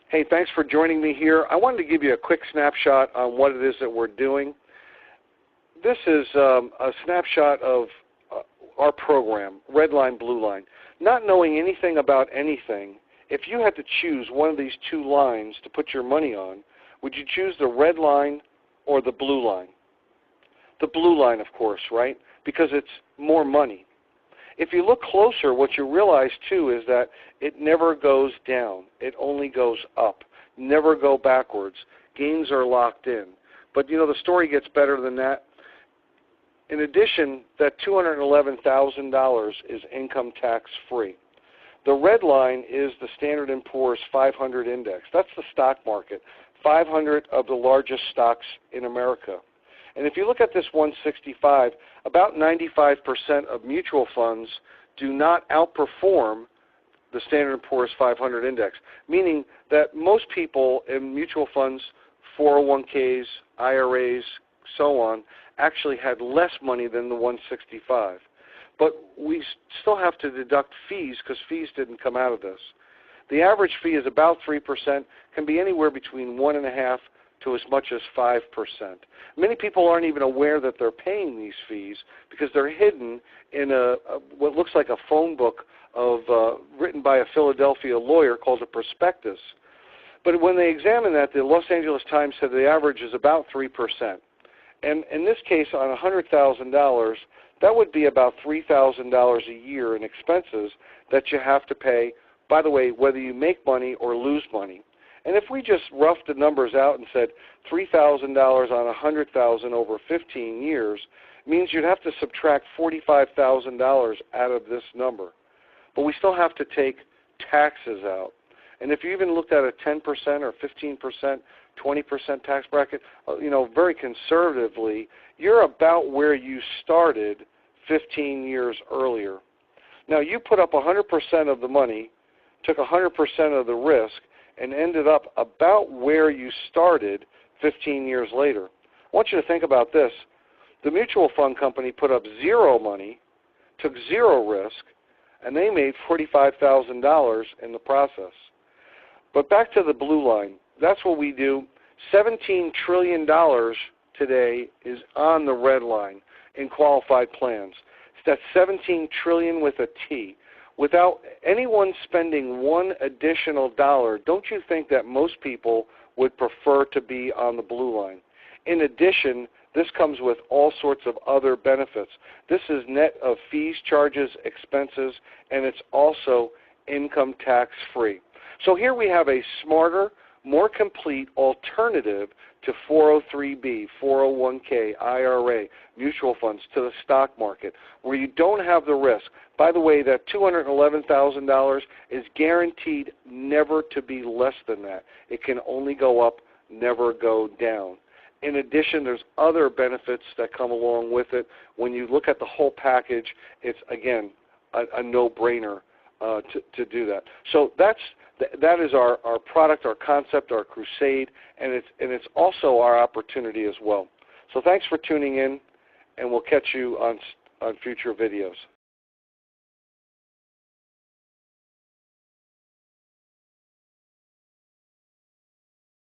Hey, thanks for joining me here. I wanted to give you a quick snapshot on what it is that we're doing. This is a snapshot of our program, Red Line, Blue Line. Not knowing anything about anything, if you had to choose one of these two lines to put your money on, would you choose the red line or the blue line? The blue line, of course, right? Because it's more money. If you look closer, what you realize, too, is that it never goes down. It only goes up. Never go backwards. Gains are locked in. But, you know, the story gets better than that. In addition, that $211,000 is income tax-free. The red line is the Standard & Poor's 500 index. That's the stock market, 500 of the largest stocks in America. And if you look at this 165, about 95% of mutual funds do not outperform the Standard & Poor's 500 index, meaning that most people in mutual funds, 401ks, IRAs, so on, actually had less money than the 165. But we still have to deduct fees because fees didn't come out of this. The average fee is about 3%, can be anywhere between 1.5% to as much as 5%. Many people aren't even aware that they're paying these fees because they're hidden in what looks like a phone book written by a Philadelphia lawyer called a prospectus. But when they examine that, the Los Angeles Times said the average is about 3%. And in this case, on $100,000, that would be about $3,000 a year in expenses that you have to pay, by the way, whether you make money or lose money. And if we just roughed the numbers out and said $3,000 on $100,000 over 15 years, means you'd have to subtract $45,000 out of this number. But we still have to take taxes out. And if you even looked at a 10% or 15%, 20% tax bracket, you know, very conservatively, you're about where you started 15 years earlier. Now, you put up 100% of the money, took 100% of the risk, and ended up about where you started 15 years later. I want you to think about this. The mutual fund company put up zero money, took zero risk, and they made $45,000 in the process. But back to the blue line. That's what we do. $17 trillion today is on the red line in qualified plans. That's $17 trillion with a T. Without anyone spending one additional dollar, don't you think that most people would prefer to be on the blue line? In addition, this comes with all sorts of other benefits. This is net of fees, charges, expenses, and it's also income tax free. So here we have a smarter, more complete alternative to 403b, 401k, IRA, mutual funds, to the stock market, where you don't have the risk. By the way, that $211,000 is guaranteed never to be less than that. It can only go up, never go down. In addition, there's other benefits that come along with it. When you look at the whole package, it's, again, a no-brainer to do that. So that is our product, our concept, our crusade, and it's also our opportunity as well. So thanks for tuning in, and we'll catch you on future videos.